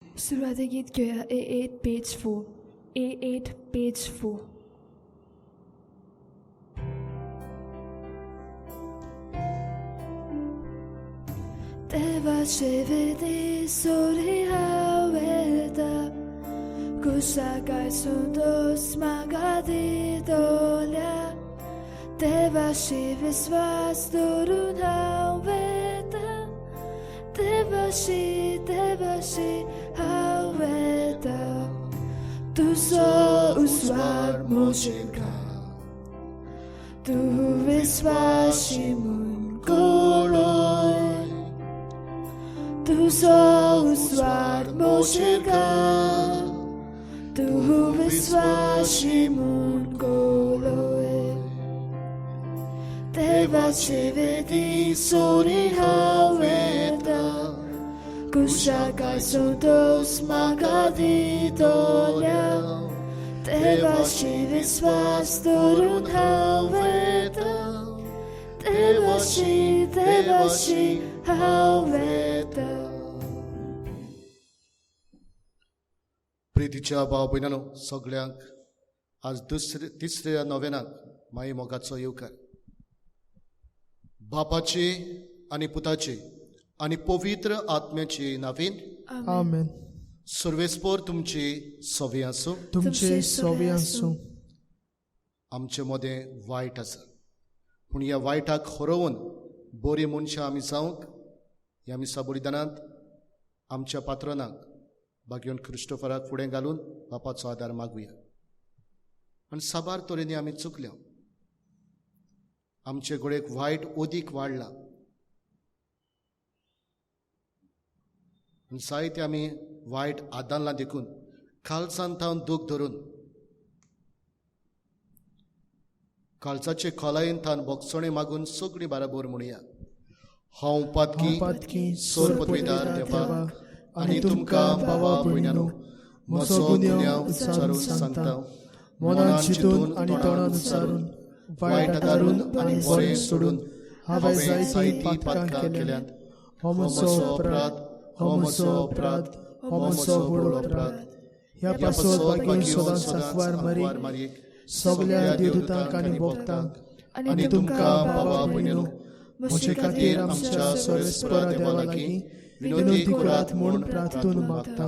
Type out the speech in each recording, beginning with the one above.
सुरुवाती गीत घेऊया A8 page 4. A8 page 4. 대밭이 비디 소리 하웨다 구사갈 수도 스마가디 돌려 대밭이 비스와스 도룬 하웨다 대밭이 하웨다 두서 우스왈 모실까 두 비스와시 문골로이 Tu sou swart moshika Tu viswashi mun goloe Deva shivedi sori haveda Kushakai sudos magadi dolya Deva shiviswas dorun haveda Devashi haveda. प्रितीच्या भाव भयणांनो सगळ्यांक आज तिसऱ्या नोवेनाक माई मोगाचो येवकार. बापाची आनी पुताची आनी पवित्र आत्म्याची नांवीन आमेन. सर्वेस्पोर तुमची सवी आसूं. तुमचे सवी आसूं. आमचे मदें वायट आसा पूण ह्या वायटाक हरोवन बरी मनशां आमी जावंक ह्या मिसा बलिदानांत आमच्या पात्रांक भाग्योन क्रिस्टोफराक फुडें घालून बापाचो आदार मागुया. आनी साबार तरेनी आमी चुकल्या. आमचे गोडेक वायट ओदीक वाडला आनी जायते आमी वायट आदारलां देखून काळजांत थावन दूख धरून काळजाचे खोलायेन थावन बोगसणे मागून सगळीं बाराबोर म्हणुया. हांव पातकी सोर पदवीदार देवाक आनी तुमकां बाबा भयणांनो म्हजो गुन्यांव उच्चारून सांगता. मनान चिंतून आनी तोंडान उच्चारून वायट आदारून आनी बरें सोडून हांवें जायतीं पातकां केल्यांत. हो म्हजो अपराध, हो म्हजो अपराध, हो म्हजो व्हड अपराध. ह्या पासत भाग्योन सदांच सांकवार मारीक सगळ्या देवदूतांक आनी भक्तांक आनी तुमकां बाबा भयणीनो म्हजे खातीर आमच्या सर्वेस्परा देवा लागीं विनोदी करात म्हूण प्रार्थून मागता.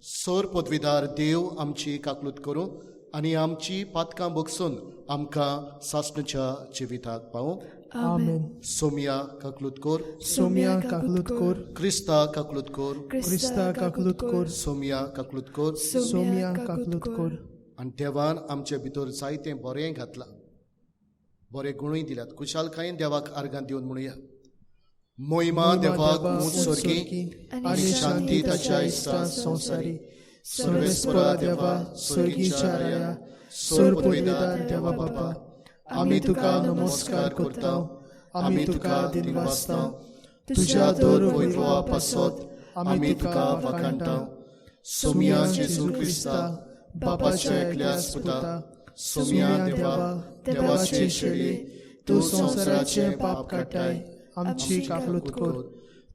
सोर पदवीदार देव आमची काकलूत करूं आनी आमची पातकां बगसून आमकां सासणेच्या जिविताक पावूं. आमेन. सोमिया काकलूत कोर. सोमिया काकलूत कोर. क्रिस्ता काकलूत कोर. क्रिस्ता काकलूत कोर. सोमिया काकलूत कोर. सोमिया काकलूत कोर. आनी देवान आमचे भितर जायतें बरें घातलां, बरे गुणूय दिल्यात. कुशालकायेन देवाक आर्गां दिवन म्हणुया. मोहिमा देवाक उंच स्वर्गी आनी शांती ताच्या इश्टां संवसारी. सर्वेस्परा देवा स्वर्गीच्या राया सोर पदवीदार देवा बापा आमी तुका नमस्कार करता. आमी तुका दिनवासता. तुज्या दोर वैभवा पासत आमी तुका वखाणटा. सोमिया जेजू क्रिस्ता बापाच्या एकल्या पुता. सोमिया देवा देवाचे शेळी तूं संवसाराचें पाप काडटाय आमची काकलूत कोर.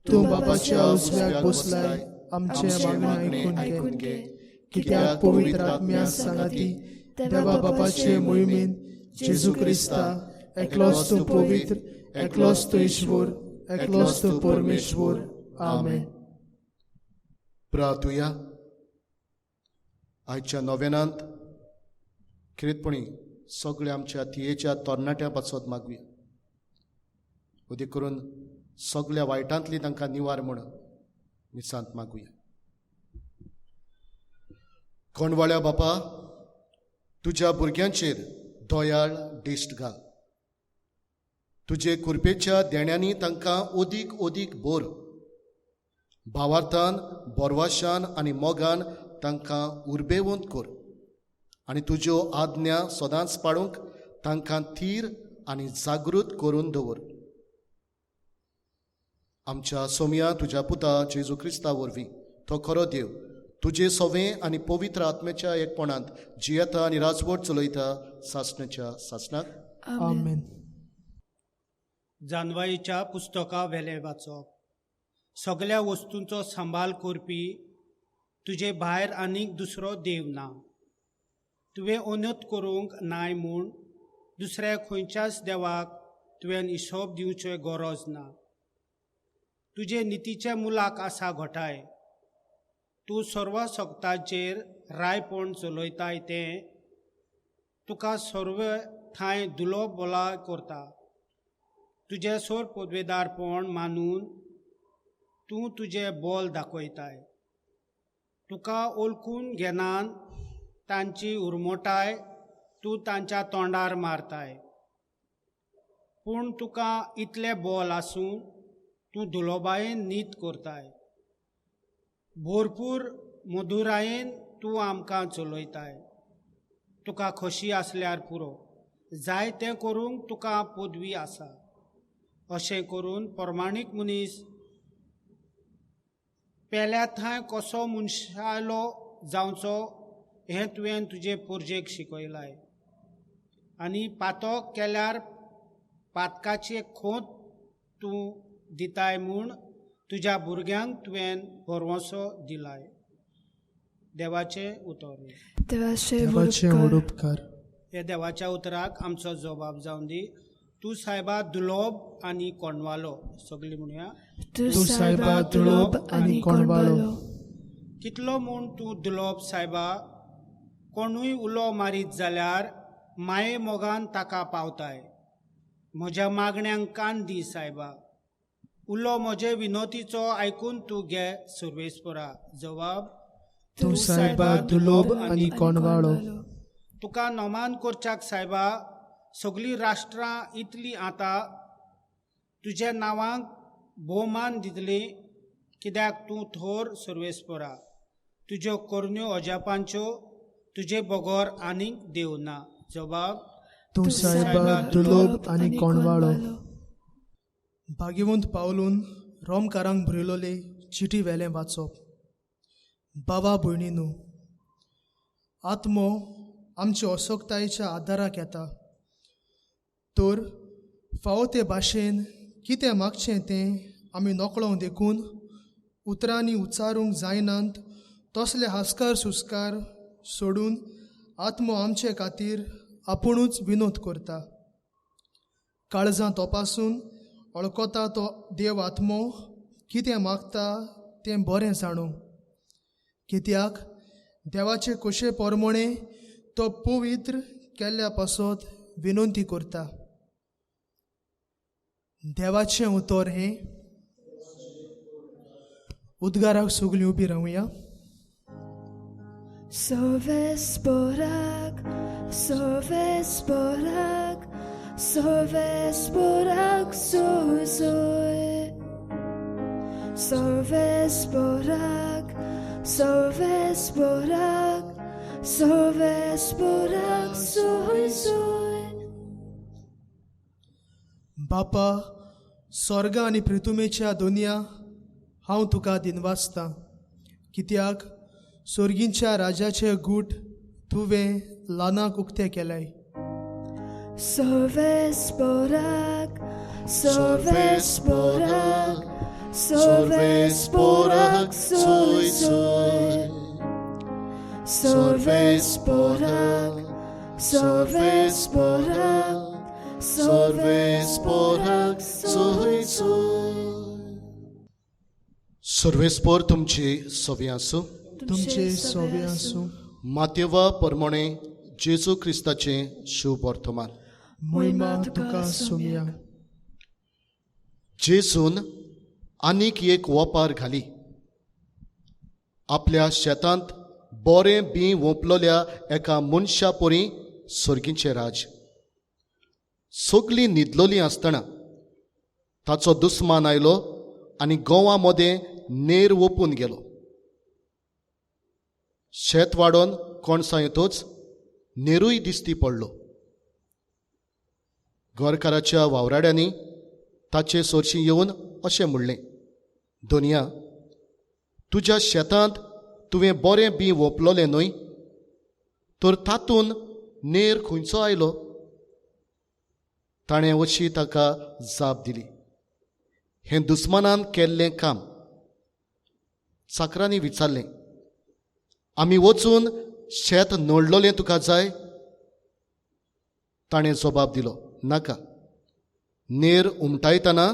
तूं बापाच्या उजव्याक बसलाय आमचे मागणें आयकून घे. कित्याक पवित्र आत्म्या सांगाती देवा बापाचे मोहिमेन जेजू क्रिस्ता एकलोच तूं पवित्र, एकलोच तूं ईश्वर, एकलोच तूं परमेश्वर. आमेन. प्रार्थुया. आयच्या नोवेनांत खरेंचपणी सगळ्या आमच्या तियेच्या तरणाट्या पासत मागुया. उदेक करून सगळ्या वायटांतली तांकां निवार म्हण मिसांत मागुया. कोणवाळ्या बापा तुज्या भुरग्यांचेर दोयाळ दिश्ट घाल. तुजे कुरपेच्या देण्यांनी तांकां ओदीक ओदीक बोर. भावार्थान बोरवाशान आनी मोगान तांकां उर्बेवंत कोर. आनी तुज्यो आज्ञा सदांच पाळूंक तांकां थीर आनी जागृत करून दवर. आमच्या सोमिया तुज्या पुता जेजू क्रिस्ता वरवीं तो खरो देव तुजे सवें आनी पवित्र आत्म्याच्या एकपणांत जियेता आनी राजवट चलयता सासणेच्या सासणाक. आमेन. तुजे भायर आनीक दुसरो देव ना. तुवें अनत करूंक नाय म्हूण दुसऱ्या खंयच्याच देवाक तुवें हिशोब दिवचो गरज ना. तुजे नितीचे मुलाक आसा घोटाय. तूं सर्वसक्ताचेर रायपण चलयताय तें तुका सर्व थंय धुलो बोलाय करता. तुजें सोर पदवेदारपण मानून तूं तुजें बोल दाखयताय. तुका ओळखून घेनान तांची उर्मोटाय तूं तांच्या तोंडार मारताय. पूण तुका इतले बोल आसून तूं धुलोबायेन नीत करताय. भरपूर मधुरायेन तूं आमकां चलयताय. तुका खोशी आसल्यार पुरो. जाय तें करूंक तुका पदवी आसा. अशें करून प्रमाणीक मनीस पेल्या थंय कसो मनशालो जावचो हें तुवें तुजे पोरजेक शिकयलाय. आनी पातक केल्यार पातकाचे खोत तूं दिताय म्हूण तुज्या भुरग्यांक तुवें भरवंसो दिलाय. देवाचें उतर. देवाचे देवाचे वडुपकार. वडुपकार. हे देवाच्या उतराक आमचो जबाब जावन दी. तूं सायबा दुलोब आनी कोणवालो. सगळीं म्हणुया. तूं सायबा दुलोब आनी कोणवालो. कितलो म्हूण तूं दुलोब सायबा. कोणूय उलो मारीत जाल्यार माये मोगान ताका पावताय. म्हज्या मागण्यांक कान दी सायबा. उलो म्हजे विनोतीचो आयकून तूं घे सर्वेस्परा. जबाब. तूं सायबा दुलोब आनी कोणवालो. तुका नोमान करच्याक सायबा सगळीं राष्ट्रां इतलीं आतां तुज्या नांवाक भोवमान दितलीं कित्याक तूं थोर सर्वेस्परा. तुज्यो करण्यो अजापांच्यो तुजे बगोर आनीक देव ना. जबाब. तूं सायबा दुलोब आनी कोणवालो. भाग्यवंत पावलून रोमकारांक बरयलोले चिटी वेलें वाचप. बाबा भयणीनो, आत्मो आमच्या असोक्तायेच्या आदाराक येता. तर फावो ते भाशेन कितें मागचें तें आमी नकळों देखून उतरांनी उच्चारूंक जायनात तसले हास्कार सुस्कार सोडून आत्मो आमचे खातीर आपुणूच विनोद करता. काळजां तपासून वळखता तो देव आत्मो कितें मागता तें बरें जाणू. कित्याक देवाचे कशे पोरमोणे तो पवित्र केल्ल्या पासत विनंती करता. देवाचें उतर हें. उद्गाराक सगळीं उबी रावया. Sorvesporak, sorvesporak, sorvesporak, soy, soy. Sorvesporak, sorvesporak, sorvesporak, soy, soy. बापा, स्वर्ग आनी पृथ्वीच्या दोनया हांव तुका दिनवासतां. कित्याक स्वर्गींच्या राजाचे गूट तुवें ल्हानाक उक्ते केल्याय. Sorvesporak, sorvesporak, sorvesporak, soy, soy. Sorvesporak, sorvesporak, sorvesporak, soy, soy. सर्वेस्पोर तुमची सोबी आसूं. तुमचे सोबे आसूं. मातेवा परमणे जेजू क्रिस्ताचें शुभ वर्तमान. मोहिमा तुका सोम्या. जेजून आनीक एक वोपार घाली. आपल्या शेतांत बरें बी ओंपलोल्या एका मनशा पोरी सर्गीचें राज. सगळीं न्हिदलोलीं आसतना ताचो दुस्मान आयलो आनी गोवा मदें नेर ओपून गेलो. शेत वाडोवन कोणसां येतोच नेरूय दिसती पडलो. घरकाराच्या वावराड्यांनी ताचे सोरशीं येवन अशें म्हणलें, दोनया, तुज्या शेतांत तुवें बरें बी ओंपलोलें न्हय, तर तातूंत नेर खंयचो आयलो? ताणें अशी ताका जाप दिली, हें दुस्मानान केल्लें काम. चाकरांनी विचारलें, आमी वचून शेत नडलोलें तुका जाय? ताणें जबाब दिलो, नाका. नेर उमटायतना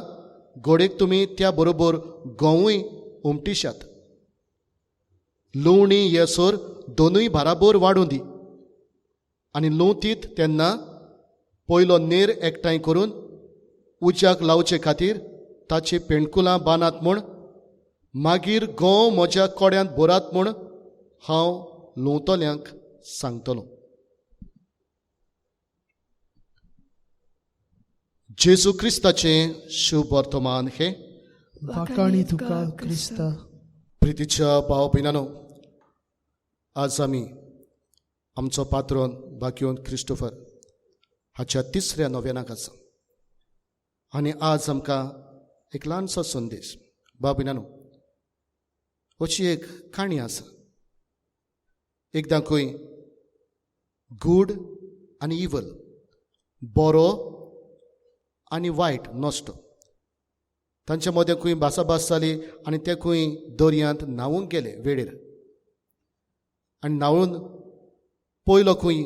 घोडेक तुमी त्या बरोबर गंवूय उमटिशात. लुवणी येसोर दोनूय बाराबर वाडूं दी. आनी लुंवतीत तेन्ना पयलो नेर एकठांय करून उज्याक लावचे खातीर ताची पेंडकुलां बांदात म्हूण, मागीर गंव म्हज्या कोड्यांत भरात म्हूण हांव लुंवतल्यांक सांगतलों. जेजू क्रिस्ताचें शुभ वर्तमान हे. वाकाणी तुका क्रिस्ता. प्रितीच्या भाव भयणांनो, आज आमी आमचो पात्रोन बाकियोन क्रिस्टोफर हाच्या 3ऱ्या नव्यानाक आसा. आनी आज आमकां एक ल्हानसो संदेश. भाव भयणांनो, अशी एक काणी आसा. एकदां खंय गूड आनी इवल, बरो आनी वायट नश्ट, तांचे मदें खंय भासाभास जाली आनी ते खंय दर्यांत न्हांवूंक गेले वेळेर. आनी न्हांवून पयलो खंय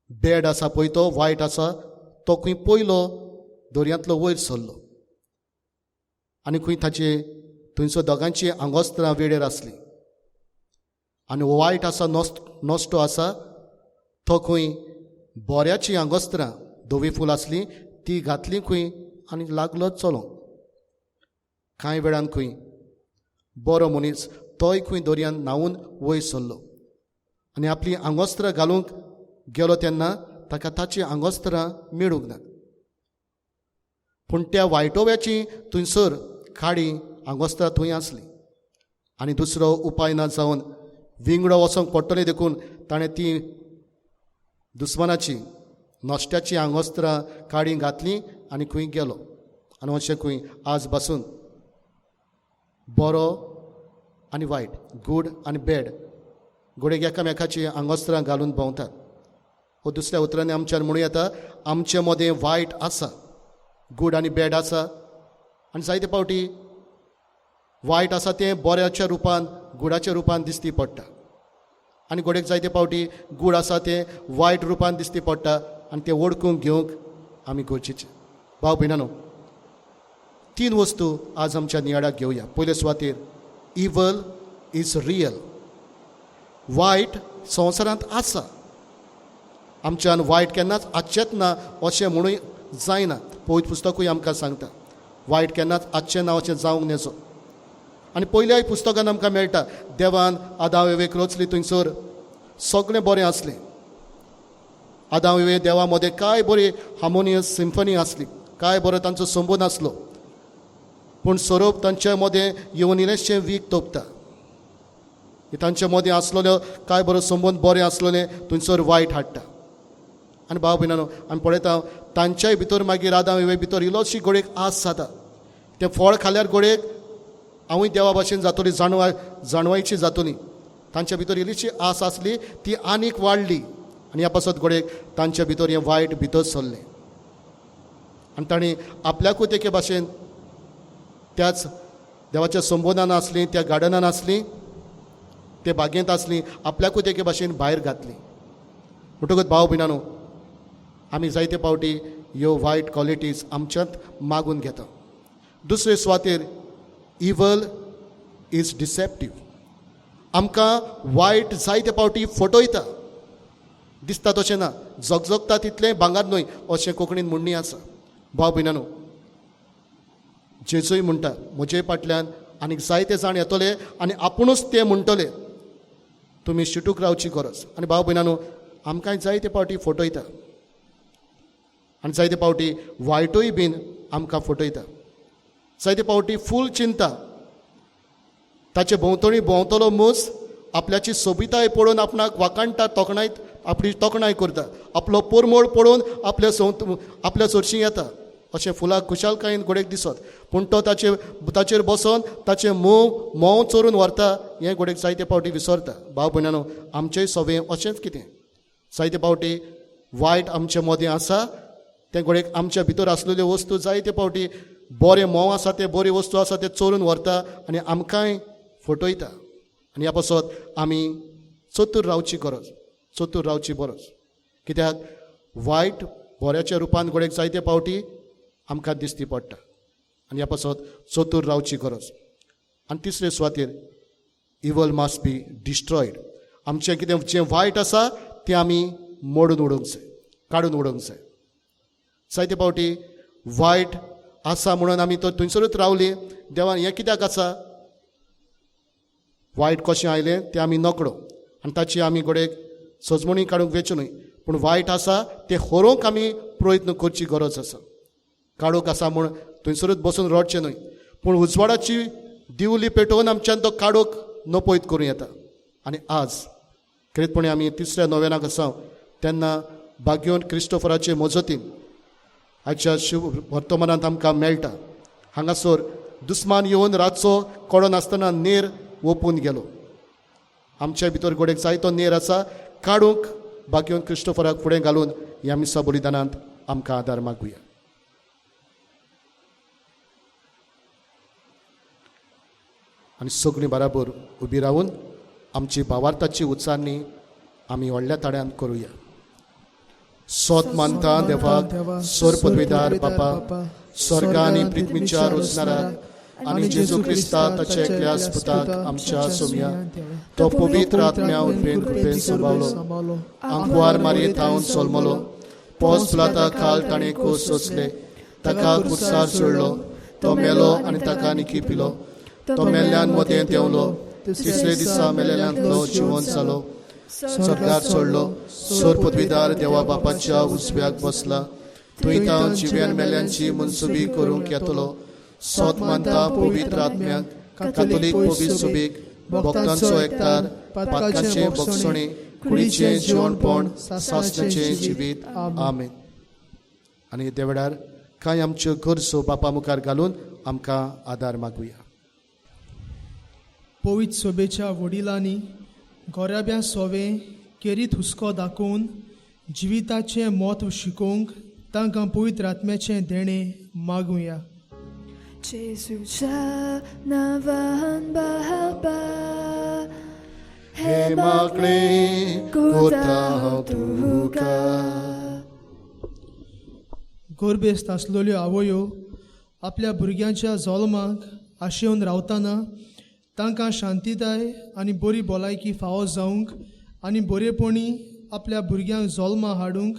बॅड आसा पळय तो वायट आसा तो खंय पयलो दर्यांतलो वयर सरलो. आनी खंय ताचे थंयसर दोगांची आंगोस्त्रां वेळेर आसली. आनी वायट आसा नश्ट आसा तो खंय बऱ्याची आंगोस्त्रां धवी फूल आसली ती घातली खंय आनी लागलो चलोंक. कांय वेळान खंय बरो मनीस तोय खंय दर्यांत न्हांवून वयर सरलो. आनी आपली आंगोस्त्रां घालूंक गेलो तेन्ना ताका ताची आंगोस्त्रां मेळूंक ना. पूण त्या वायटोव्याची थंयसर खाडी आंगोस्त्रां थंय आसली. आनी दुसरो उपाय ना जावन विंगडो वचोंक पडटलें देखून ताणें ती दुस्मानाची नश्ट्याची आंगोस्त्रां काडी घातली आनी खंय गेलो. आनी अशें खंय आज पासून बरो आनी वायट, गूड आनी बॅड घोडेक एकामेकाची आंगोस्त्रां घालून भोंवतात. हो दुसऱ्या उतरांनी आमच्यान म्हणूं येता, आमचे मदें वायट आसा, गूड आनी बॅड आसा. आनी जायते फावटी वायट आसा तें बऱ्याच्या रुपान, गुडाच्या रुपान दिसती पडटा. आनी घोडेक जायते फावटी गूड आसा तें वायट रुपान दिसती पडटा. आनी तें ओळखूंक घेवंक आमी गरजेचे. भाव भयणांनो, 3 वस्तू आज आमच्या नियाळाक घेवया. पयले सुवातेर, इवल इज रियल. वायट संवसारांत आसा. आमच्यान वायट केन्नाच आसचेंच ना अशें म्हणूय जायना. पवित्र पुस्तकूय आमकां सांगता वायट केन्नाच आसचें ना अशें जावंक नजो. आनी पयल्याय पुस्तकान आमकां मेळटा, देवान आदाम एवेक रचली थंयसर सगळें बरें आसलें. आदाम एवे देवा मदें काय बरी हार्मोनियस सिम्फनी आसली, काय बरो तांचो संबंद आसलो. पूण सोरोप तांचे मदें येवन इल्लेशें वीक तोपता. तांचे मदें आसलेलो काय बरो संबंद बरें आसलेलें थंयसर वायट हाडटा. आनी भाव भयणांनो, आमी पळयता तांच्याय भितर मागीर आदाम एवे भितर इल्लोशी घोडेक आस जाता. तें फळ खाल्यार घोडेक हांवूय देवा भाशेन जातली, जाणवायची जातली. तांच्या भितर इल्लीशी आस आसली, ती आनीक वाडली. आनी ह्या पासत घोडेक तांच्या भितर हें वायट भितर सरलें. आनी तांणी आपल्याकूच एके भाशेन त्याच देवाच्या संबोधान आसली, त्या गार्डनान आसली, ते बागेंत आसली, आपल्याकूच एके भाशेन भायर घातली. म्हणटकूच भाव भयणांनो, आमी जायते फावटी ह्यो वायट क्वॉलिटीज आमच्यांत मागून घेता. दुसरे सुवातेर, इवल इज डिसेप्टीव. आमकां वायट जायते फावटी फटयता. दिसता तशें ना, जगजगता तितलें भांगार न्हय अशें कोंकणीन म्हणणी आसा. भाव भयणांनो, जेजूय म्हणटा, म्हजे फाटल्यान आनीक जायते जाण येतले आनी आपुणूच ते म्हणटले, तुमी शिटूक रावची गरज. आनी भाव भयणांनो, आमकांय जायते फावटी फटयता. आनी जायते फावटी वायटूय बीन आमकां फटयता. जायते फावटी फूल चिंता, ताचे भोंवतणी भोंवतलो मूस आपल्याची सोबिताय पळोवन आपणाक वाकाणटा, आपली तोखणाय करता. आपलो पोरमोळ पळोवन आपल्या चडशी येता. अशें फुलाक खुशालकायेन घोडेक दिसत. पूण तो ताचेर बसोन ताचें मोव चोरून व्हरता हें घोडेक जायते फावटी विसरता. भाव भयणांनो, आमचेय सवें अशेंच कितें. जायते फावटी वायट आमचे मदें आसा, ते घोडेक आमच्या भितर आसलेल्यो वस्तू जायते फावटी बरें मोव आसा, ते बऱ्यो वस्तू आसा ते चोरून व्हरता आनी आमकांय फटयता. आनी ह्या पासत आमी चतूर रावची गरज कित्याक वायट बऱ्याच्या रुपान घोडेक जायते पावटी आमकां दिसती पडटा आनी ह्या पासत चतूर रावची गरज. आनी तिसरे सुवातेर इवल मस्ट बी डिस्ट्रॉयड. आमचें कितें जें वायट आसा तें आमी मोडून उडोवंक जाय, काडून उडोवंक जाय. जायते पावटी वायट आसा म्हणून आमी तो थंयसरूच रावली, देवान हें कित्याक आसा, वायट कशें आयलें तें आमी नकळो आनी ताची आमी घोडेक सजमणी काडूंक वेचूं न्हय, पूण वायट आसा तें व्हरूंक आमी प्रयत्न करची गरज आसा. काडूंक आसा म्हूण थंयसरूच बसून रडचें न्हय, पूण उजवाडाची दिवली पेटोवन आमच्यान तो काडूंक नपयत करूं येता. आनी आज खरेंचपणी आमी तिसऱ्या नोवेनाक आसा तेन्ना बागयोन क्रिस्टोफराचे मजतीन आयच्या शिव वर्तमानांत आमकां मेळटा. हांगासर दुस्मान येवन रातचो कडो नासतना नेर ओपून गेलो. आमच्या भितर घोडेक जायतो नेर आसा, काडूंक बागयोन क्रिस्टोफराक फुडें घालून ह्या मिसा बलिदानांत आमकां आदार मागुया. आनी सगळीं बराबर उबी रावून आमची भावार्थाची उच्चारणी आमी व्हडल्या ताळ्यान करुया. सोत मानता देवाक सोर पदवीदार बापा, स्वर्गा आनी पृथ्वीच्या रोजनाराक आनी जेजू क्रिस्ता ताच्या एकल्या पुताक आमच्या सोम्या तो पवित्र आत्म्या उर्बेन कृपेन सांबाळलो. आंकवार मारयेत हांव सोलमलो, पोस फुलाता खाल ताणें खोस सोंसले, ताका कुर्सार सोडलो, तो मेलो आनी ताका निखी पिलो, तो मेल्ल्यान मदें देंवलो, तिसरे दिसा मेलेल्यांतलो जिवन जालो, स्वर्गार सोडलो, सोर पदवीदार देवा बापाच्या उजव्याक बसला, थंय तांव जिव्यान मेल्यांची मनसुबी करूंक येतलो. सोत मानता पवित्र आत्म्याक, कातोलीक पवित्र सुबेक, भक्तांचो एकठार, पातकांचे भक्षणे, कुडीचें जेवणपण, सासण्याचें जिवीत. आमेन. आनी त्या वेळार कांय आमच्यो गरजो बापा मुखार घालून आमकां आदार मागुया. पवित्र सोबेच्या वडिलांनी गोऱ्याब्या सोवे केरीत हुस्को दाखोवन जिविताचें म्हत्व शिकोवंक तांकां पवित्र आत्म्याचें देणें मागुया. जेजूच्या नांवान बाबा, हे मागणें करता हांव तुका. गोरबेस्त आसलेल्यो आवयो आपल्या भुरग्यांच्या जल्माक आशेवन रावतना तांकां शांतीताय आनी बरी भलायकी फावो जावंक आनी बरेपणी आपल्या भुरग्यांक जल्मा हाडूंक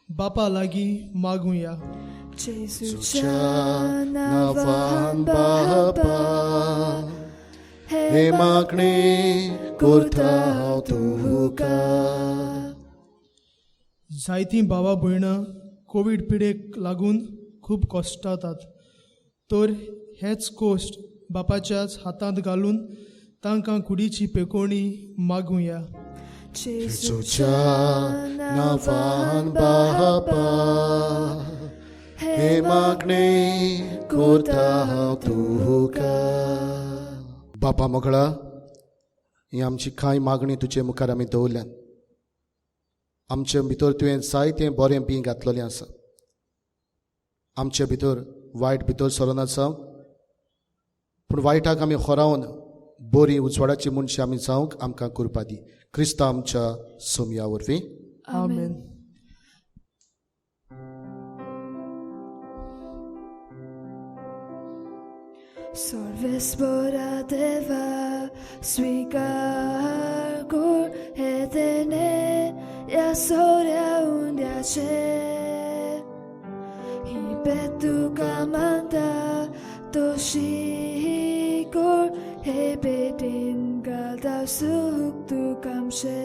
बापा लागीं मागुया. जेजूच्या नांवान बाबा, हे मागणें करता हांव तुका. जायतीं भावां भयणां कोवीड पिडेक लागून खूब कश्टातात, तर हेच कोश्ट बापाच्याच हातांत घालून तांकां कुडीची पेकोवणी मागुया. जेजूच्या नांवान बाबा, हे मागणें करता हांव तुका. बापा मोगळा, ही आमची कांय मागणी तुजे मुखार आमी दवरल्यान. आमचे भितर तुवें जायतें बरें बी घातलेलें आसा. आमचे भितर वायट भितर सरोन आसा, पूण वायटाक आमी होरावन बरी उजवाडाची मनशां आमी जावंक आमकां कृपा दी. क्रिस्ता आमच्या सोम्या वरवीं. आमेन. सर्वेस्परा देवा स्वीकार कर हे देणे या सोऱ्या उंड्याचे. ही बेत तुका मानता तोशी कर हे बेटीन घालता सुख तुकामशे.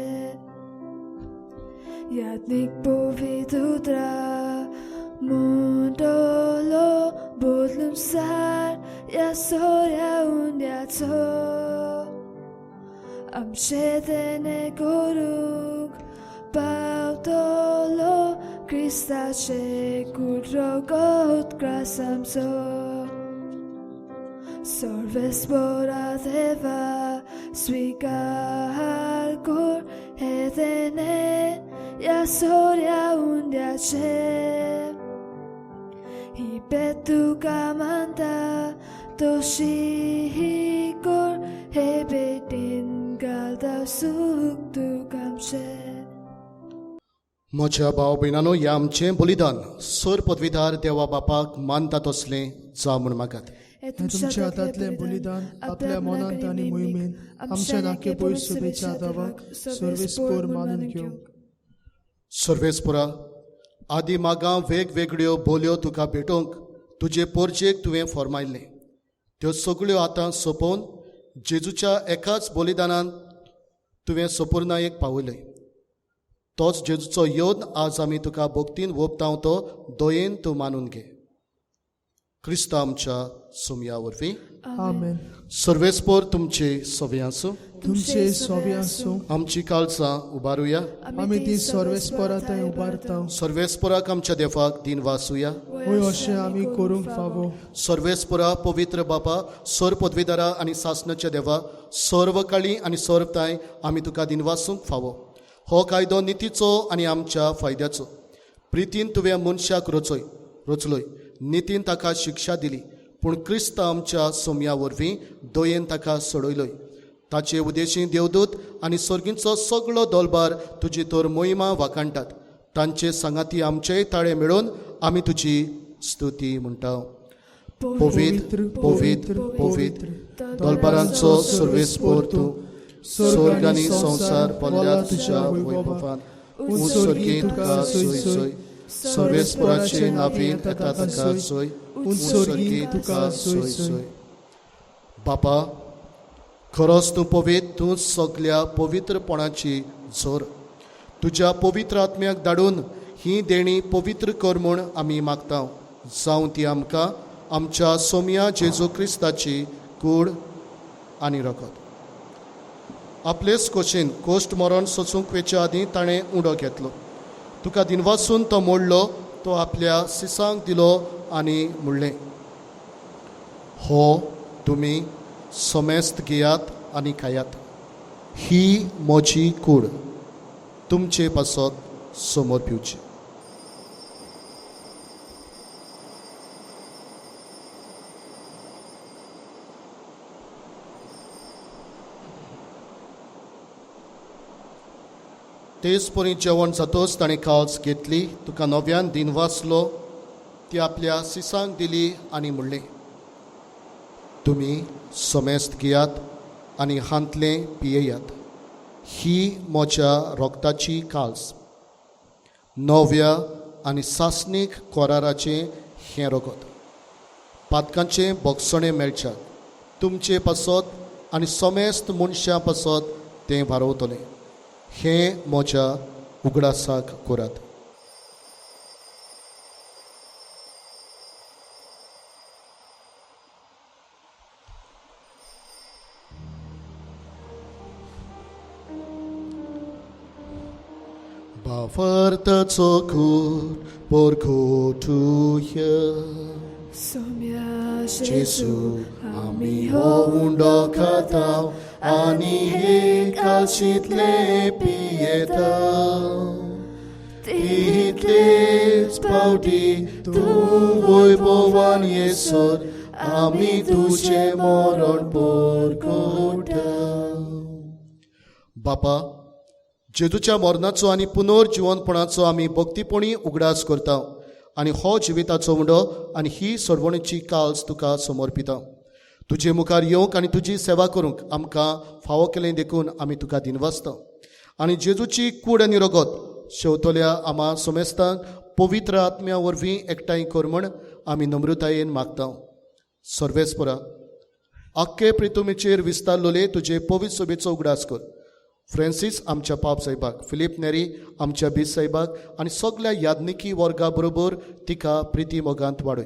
यातनीक पवित्र मुंडलो बोदलूम सार या सोऱ्या उंड्याचो. आमचे देणे करूंक पावतलो क्रिस्ताचे कुड्रो गोतग्रास आमचो. सर्वेस्परा देवा स्वीकार कर हे देणे या सोऱ्या उंड्याचे. ही बेत तुका मानता तोशी कर हे बेटीन सुख तुकामचे म्हज्या भाव भयणांनो, ह्या आमचें बलिदान सर पदवीदार देवा बापाक मानता तसलें जावं म्हूण मागात. हे तुमच्या हातांतलें बलिदान आपल्या मनांत आनी मोहिमेन आमच्या नाके पयस शुभेच्छा दावाक सर्वेस्पोर मानून घेवंक. सर्वेस्पुरा, आदी मागां वेगवेगळ्यो बोलयो तुका भेटोवंक तुजे पोरजेक तुवें फॉर्मायल्ले. त्यो सगळ्यो आतां सोंपोवन जेजूच्या एकाच बलिदानान तुवें संपूर्णायेक पावयले. तोच जेजूचो योद आज आमी तुका भोक्तीन ओपताव तो दोयेन तूं मानून घे. क्रिस्त आमच्या सुमया वरवीं आमेन. सर्वेस्पोर तुमचे सवे आसूं. तुमचे सोबे आसूं. आमची काळजां उबारुया. आमी ती सर्वेस्पोरा थंय उबारता. सर्वेस्पोराक आमच्या देवाक दिन वासुया. वय अशें आमी करूंक फावो. सर्वेस्पुरा पवित्र बापा, सर पदवीदारा आनी सासणाच्या देवा, सर्व काळी आनी सर्वताय आमी तुका दिनवासूंक फावो. हो कायदो नितीचो आनी आमच्या फायद्याचो. प्रितीन तुवें मनशाक रचलोय. नितीन ताका शिक्षा दिली, पूण क्रिस्त आमच्या सोमया वरवीं दोयेन ताका सोडयलोय. ताचे उदेशी देवदूत आनी सर्गींचो सगळो दोलबार तुजी तर मोहिमा वाखाणटात. तांचे सांगाती आमचेय ताळे मेळोवन आमी तुजी स्तुती म्हणटा. पवित्र पवित्र पवित्र दोलबारांचो सर्वेस्पोर तूं, स्वर्ग आनी संवसार भरल्या तुज्या वैभवान. उत्सर्गी तुका सोय सोय, सर्वेस्पोराचे नांवीन येता ताका सोय. उत्सर्गी तुका सोय सोय. बापा, खरोच तूं पवित्र, तूं सगळ्या पवित्रपणाची झोर. तुज्या पवित्र आत्म्याक धाडून ही देणी पवित्र कर म्हूण आमी मागता. जावं ती आमकां आमच्या सोमया जेजू क्रिस्ताची कूड आनी रगत. आपलेच खोशेन कोश्ट मरण सोंसूंक वेच्या आदीं ताणें उडो घेतलो. तुका दिनवासून तो मोडलो. तो आपल्या सिसांक दिलो आनी म्हणलें, हो तुमी समेस्त घेयात आनी खायात. ही म्हजी कूड. तुमचे पासत समोर पिवची. तेच परी जेवण जातोच ताणें काळज घेतली. तुका नव्यान दिन वाचलो. ती आपल्या सिसांक दिली आनी म्हणलें, तुमी समेस्त घेयात आनी हांतलें पियेयात. ही म्हज्या रोगताची काळज. नव्या आनी सासणीक कोराराचें हें रगत. पातकांचें बोगसणें मेळच्यात. तुमचे पासत आनी समेस्त मनशां पासत तें वारवतलें. हें म्हज्या उगडासाक करात. Bavartaco cur porco tuya. Somia Jesu ami hondo katau ani he kalchitle pietau. Titles paudi tu voivovan Yesod ami tuche moron porcotau. Bapa, जेजूच्या मरणाचो आनी पुनर्जिवनपणाचो आमी भक्तीपणी उगडास करता आनी हो जिविताचो उंडो आनी ही सोडवणेची काळज तुका समर्पिता. तुजे मुखार येवंक आनी तुजी सेवा करूंक आमकां फावो केलें देखून आमी तुका दिनवासता. आनी जेजूची कूड आनी रगत शेवतल्या आम्हा समेस्तांक पवित्र आत्म्या वरवीं एकठांय कर म्हण आमी नम्रतायेन मागता. सर्वेस्परा, आख्खे प्रितुमेचेर विस्तारलोले तुजे पवित्र सभेचो उगडास कर. फ्रांसीस आमच्या पाप साहेबाक, फिलीप नेरी आमच्या बीस साहेबाक आनी सगळ्या यादनिकी वर्गा बरोबर तिका प्रिती मोगांत वाडय.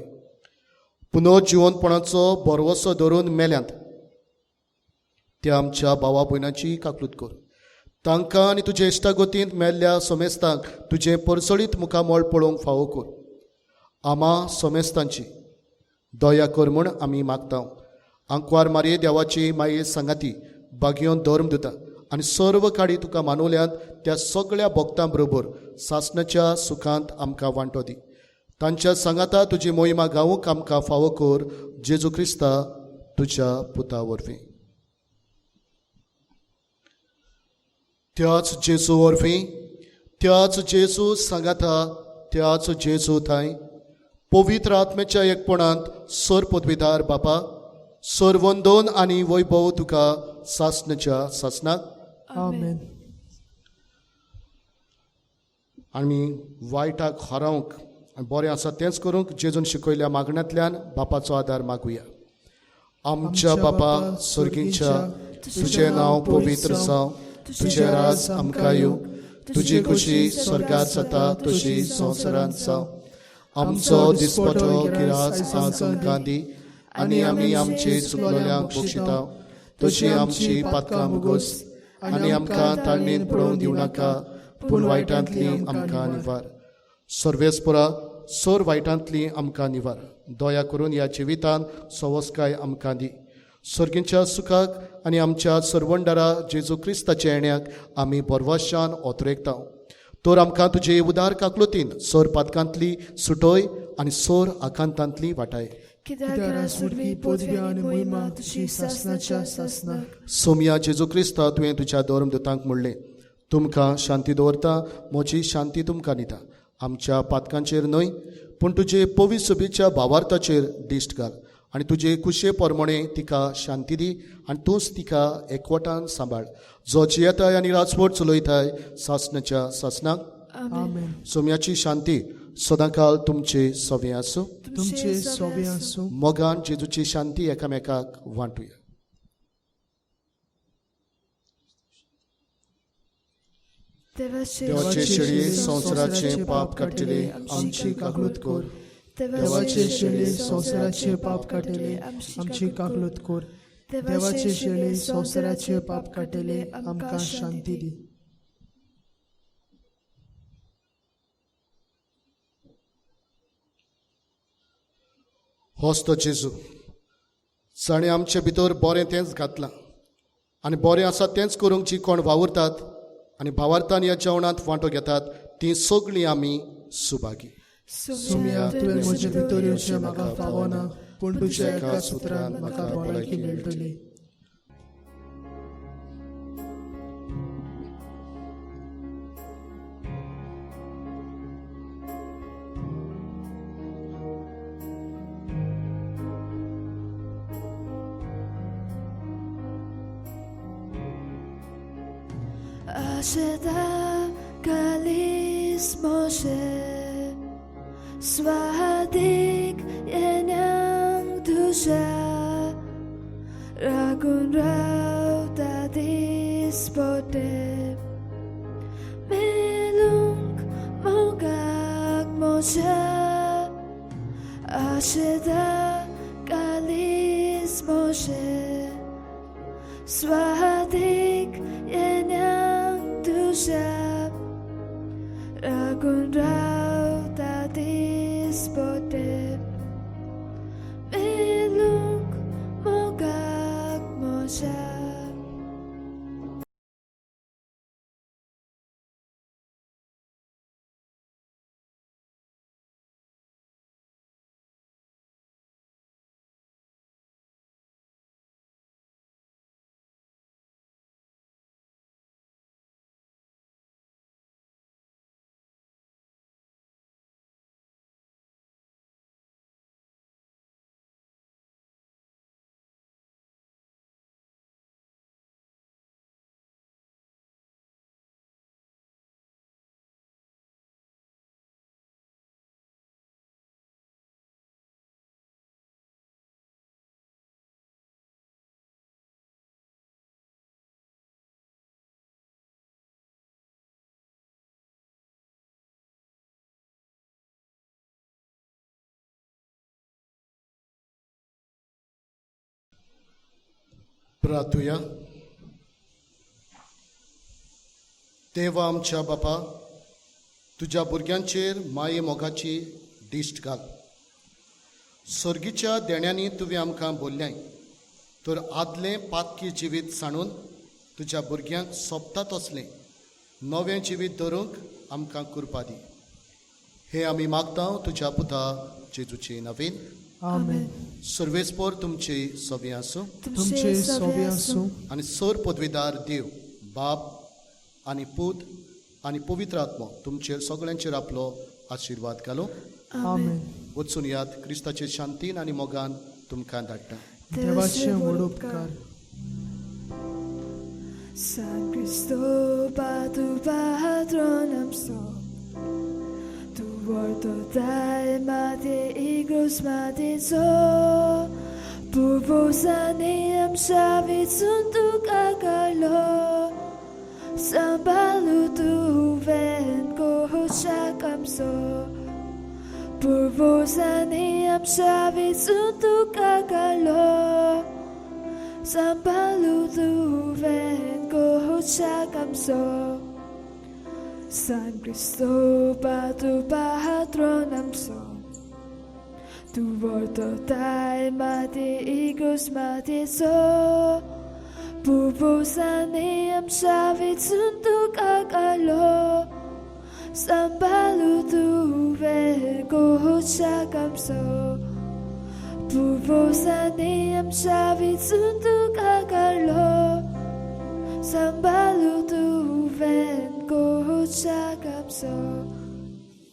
पुनर्जिवनपणाचो बरवसो धरून मेल्यांत त्या आमच्या भावा भयणाची काकलूत कर. तांकां आनी तुजे इश्टागतींत मेल्ल्या समेस्तांक तुजें परसळीत मुखामोळ पळोवंक फावो कर. आम्हा समेस्तांची दया कर म्हूण आमी मागता. आंकवार मारये देवाची माये सांगाती बागयोन धर्म दिता आनी सर्व काळी तुका मानवल्यांत त्या सगळ्या भक्तां बरोबर सासणाच्या सुखांत आमकां वांटो दी. तांच्या सांगाता तुजी मोहिमा गावूंक आमकां फावो कर. जेजू क्रिस्ता तुज्या पुता वरवीं. त्याच जेजू वरवीं त्याच जेजू सांगाता त्याच जेजू थंय पवित्र आत्म्याच्या एकपणांत सर पदवीदार बापा सर वंदन आनी वैभव तुका सासणाच्या सासणाक आमेन. आमी वायटाक हरावंक आनी बरें आसा तेंच करूंक जेजून शिकयल्या मागण्यांतल्यान बापाचो आदार मागुया. आमच्या बापा सर्गींच्या तुजें नांव पवित्र जावं, तुजें राज आमकां येवं, तुजी खुशी स्वर्गांत जाता तशी संवसारांत जावं. आमचो दिसपटो गिरास आज आमकां दी आनी आमी आमचे चुकलोल्यांक बक्षितांव तशी आमची पातकां मुगोस आनी आमकां ताळणेन पडोवंक दिवं नाका पूण वायटांतली आमकां निवार. सर्वेस्परा सर वायटांतली आमकां निवार. दया करून ह्या जिवितांत सवस्काय आमकां दी. सर्गींच्या सुखाक आनी आमच्या सर्वंडारा जेजू क्रिस्ताच्या येण्याक आमी बरवाशान ओतरेकता. तर आमकां तुजे उदार काकलुतीन सर पातकांतली सुटोय आनी सर आकांतांतली वाटाय. कित्याक सुरवी पदवी आनी महिमा तुजी सासणाच्या सासणाक. सोम्या जेजू क्रिस्ता तुवें तुज्या धर्मदूतांक म्हणलें, तुमकां शांती दवरता, म्हजी शांती तुमकां दिता. आमच्या पातकांचेर न्हय पूण तुजे पवित्र सभेच्या भावार्थाचेर दिश्ट घाल आनी तुजे कुशे परमणे तिका शांती दी आनी तूंच तिका एकवटान सांबाळ. जो जियेताय आनी राजवट चलयताय सासणाच्या सासणाक आमेन. सोम्याची शांती सदांकाल तुमचे सवे आसूं. तुमचे सोबे आसूं. मोगान जेजूची शांती एकामेकाक वांटुया. देवाचे शेळये संवसाराचे पाप काडटले आमची काकलूत कोर. देवाचे शेळे संवसाराचे पाप काटेले आमची काकलूत कोर. देवाचे शेळे संवसाराचे पाप काटेले आमकां शांती दी. होच तो जेजू जाणें आमचे भितर बरें तेंच घातलां आनी बरें आसा तेंच करूंक जी कोण वावुरतात आनी भावार्थान ह्या जेवणांत वांटो घेतात ती सगळीं आमी सुभागी. सुम्या तुवें म्हजे भितर येवचें म्हाका फावना पूण तुज्या एका सुत्रान म्हाका भलायकी मेळटली. Asheda kalis Moshe Swadik yenyang dusha Ragun rau tadis bote Melung mogak Moshe Asheda kalis Moshe Swadik yenyang dusha Ragun rau tadis bote Melung mogak Moshe. प्रार्थुया. देवा आमच्या बापा, तुज्या भुरग्यांचेर माये मोगाची दिश्ट घाल. सर्गीच्या देण्यांनी तुवें आमकां बोल्ल्याय तर आदलें पातकी जिवीत सांडून तुज्या भुरग्यांक सोबता तसलें नवें जिवीत धरूंक आमकां कृपा दी. हे आमी मागता तुज्या पुता जेजूचे नवीन. आमेन. सर्वेस्पर तुमचे सवे आसूं तुमचे सोबे आसूं. आनी सर पदवीदार देव बाप आनी पूत आनी पवित्र आत्मो तुमचेर सगळ्यांचेर आपलो आशिर्वाद घालो. आमेन. वचून याद क्रिस्ताचे शांतीन आनी मोगान तुमकां धाडटा. देवाचे व्हड उपकार. San Cristóbal, tu patron so, tu volto dai mate igros mate so, purvosaniam savit suntu kakalo, sambalu tu ven ko shakam so, purvosaniam savit suntu kakalo, sambalu tu ven ko shakam so. San Cristóbal, tu patronam so, tu volto dai mate igos mate so, purvosaniam savit suntu kakalo, sambalu tu ven ko shakam so, purvosaniam savit suntu kakalo, sambalu tu ven ko shakam so.